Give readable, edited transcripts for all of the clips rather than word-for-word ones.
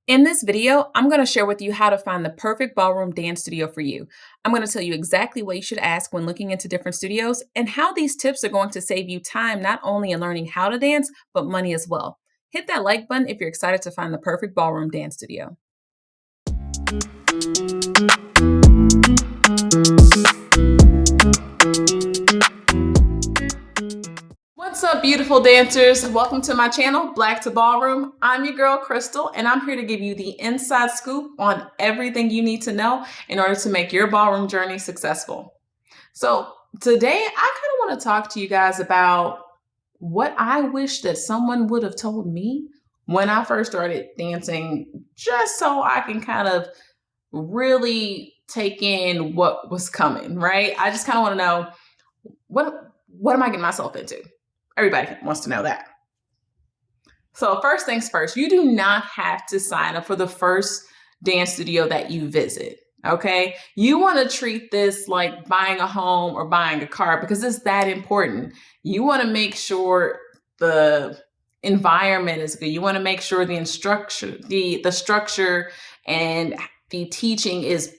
In this video, I'm going to share with you how to find the perfect ballroom dance studio for you. I'm going to tell you exactly what you should ask when looking into different studios and how these tips are going to save you time not only in learning how to dance, but money as well. Hit that like button if you're excited to find the perfect ballroom dance studio. What's up, beautiful dancers? Welcome to my channel, Black to Ballroom. I'm your girl, Crystal, and I'm here to give you the inside scoop on everything you need to know in order to make your ballroom journey successful. So today, I kind of want to talk to you guys about what I wish that someone would have told me when I first started dancing, just so I can kind of really take in what was coming, right? I just kind of want to know what am I getting myself into? Everybody wants to know that. So first things first, you do not have to sign up for the first dance studio that you visit, okay? You want to treat this like buying a home or buying a car because it's that important. You want to make sure the environment is good. You want to make sure the structure and the teaching is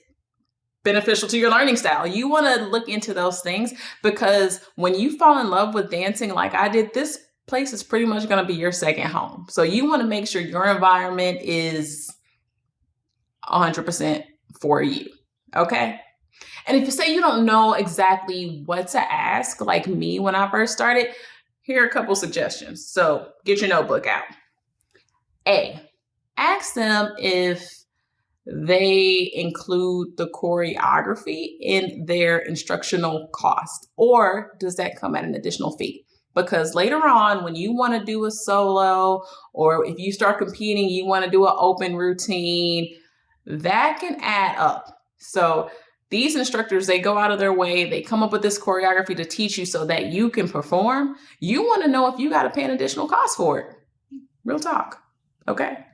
beneficial to your learning style. You want to look into those things because when you fall in love with dancing like I did, this place is pretty much going to be your second home. So you want to make sure your environment is 100% for you. Okay. And if you say you don't know exactly what to ask, like me when I first started, here are a couple suggestions. So get your notebook out. Ask them if they include the choreography in their instructional cost, or does that come at an additional fee? Because later on, when you want to do a solo, or if you start competing, you want to do an open routine, that can add up. So these instructors, they go out of their way, they come up with this choreography to teach you so that you can perform. You want to know if you got to pay an additional cost for it. Real talk. Okay.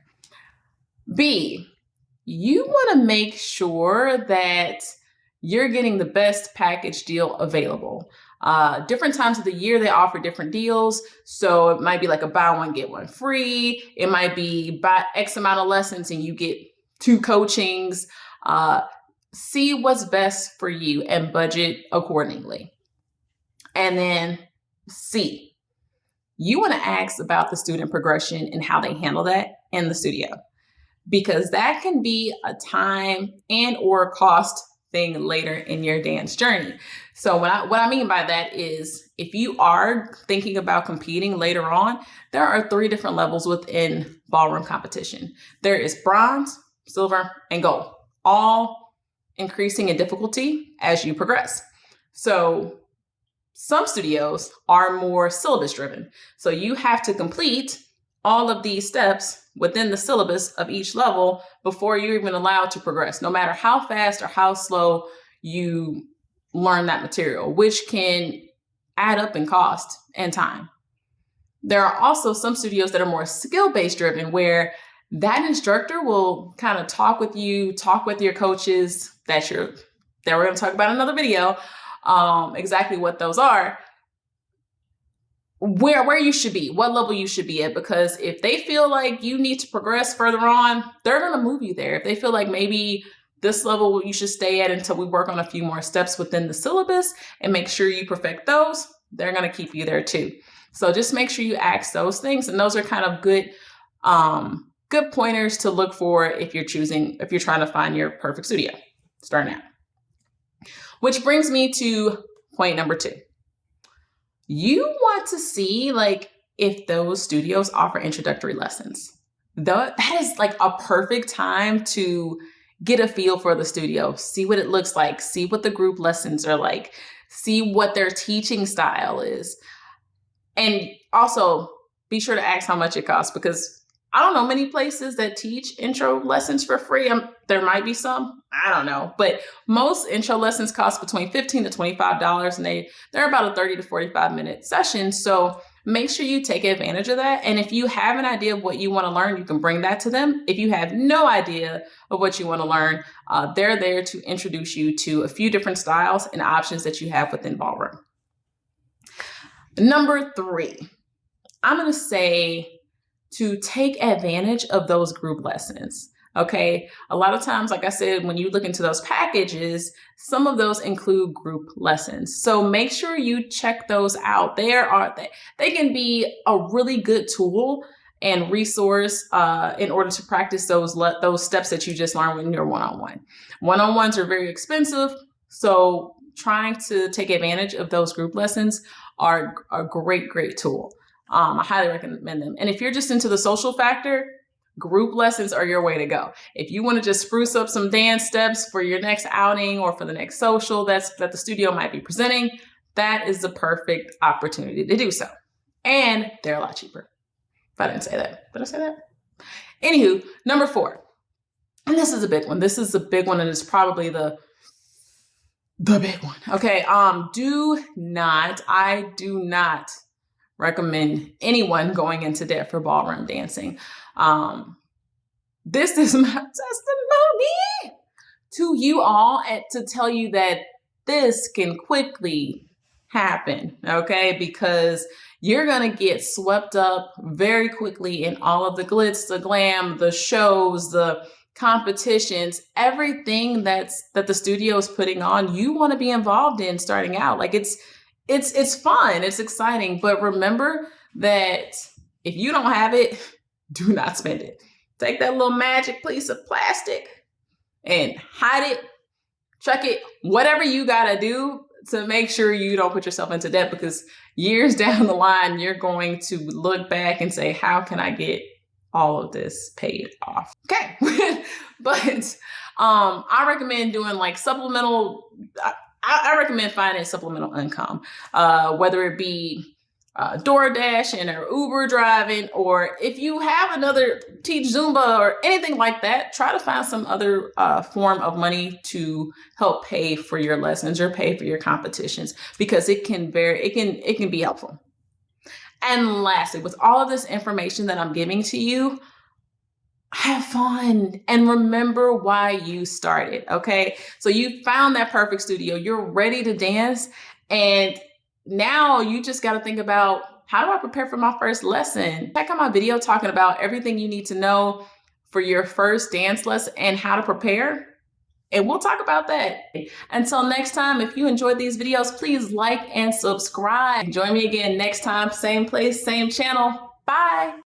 B, you want to make sure that you're getting the best package deal available. Different times of the year, they offer different deals. So it might be like a buy one, get one free. It might be buy X amount of lessons and you get 2 coachings. See what's best for you and budget accordingly. And then C, you want to ask about the student progression and how they handle that in the studio, because that can be a time and or cost thing later in your dance journey. So what I mean by that is if you are thinking about competing later on, there are 3 different levels within ballroom competition. There is bronze, silver, and gold, all increasing in difficulty as you progress. So some studios are more syllabus driven. So you have to complete all of these steps within the syllabus of each level before you're even allowed to progress, no matter how fast or how slow you learn that material, which can add up in cost and time. There are also some studios that are more skill-based driven, where that instructor will kind of talk with you, talk with your coaches that we're going to talk about in another video, exactly what those are, where you should be, what level you should be at, because if they feel like you need to progress further on, they're going to move you there. If they feel like maybe this level you should stay at until we work on a few more steps within the syllabus and make sure you perfect those, they're going to keep you there too. So just make sure you ask those things. And those are kind of good pointers to look for if you're trying to find your perfect studio starting out. Which brings me to point number 2. You want to see like if those studios offer introductory lessons. That is like a perfect time to get a feel for the studio, see what it looks like, see what the group lessons are like, see what their teaching style is. And also be sure to ask how much it costs, because I don't know many places that teach intro lessons for free. There might be some, I don't know, but most intro lessons cost between $15 to $25, and they're about a 30 to 45 minute session. So make sure you take advantage of that. And if you have an idea of what you want to learn, you can bring that to them. If you have no idea of what you want to learn, they're there to introduce you to a few different styles and options that you have within ballroom. Number 3, I'm going to say to take advantage of those group lessons. Okay, a lot of times, like I said, when you look into those packages, some of those include group lessons. So make sure you check those out. They can be a really good tool and resource in order to practice those steps that you just learned when you're one-on-one. One-on-ones are very expensive, so trying to take advantage of those group lessons are a great tool. I highly recommend them. And if you're just into the social factor, group lessons are your way to go. If you want to just spruce up some dance steps for your next outing or for the next social that the studio might be presenting, that is the perfect opportunity to do so. And they're a lot cheaper. If I didn't say that. Did I say that? Anywho, number 4. And this is a big one. This is a big one, and it's probably the big one. Okay. I do not recommend anyone going into debt for ballroom dancing. This is my testimony to you all and to tell you that this can quickly happen, okay? Because you're going to get swept up very quickly in all of the glitz, the glam, the shows, the competitions, everything that the studio is putting on. You want to be involved in starting out. Like it's fun, it's exciting, but remember that if you don't have it, do not spend it. Take that little magic piece of plastic and hide it, check it, whatever you got to do to make sure you don't put yourself into debt, because years down the line, you're going to look back and say, how can I get all of this paid off? Okay. But I recommend doing like supplemental, I recommend finding supplemental income, whether it be DoorDash or Uber driving, or if you have another teach Zumba or anything like that, try to find some other form of money to help pay for your lessons or pay for your competitions, because it can be helpful. And lastly, with all of this information that I'm giving to you, have fun and remember why you started. Okay, so you found that perfect studio, you're ready to dance, and now you just got to think about, how do I prepare for my first lesson? Check out my video talking about everything you need to know for your first dance lesson and how to prepare. And we'll talk about that. Until next time, if you enjoyed these videos, please like and subscribe. Join me again next time, same place, same channel. Bye.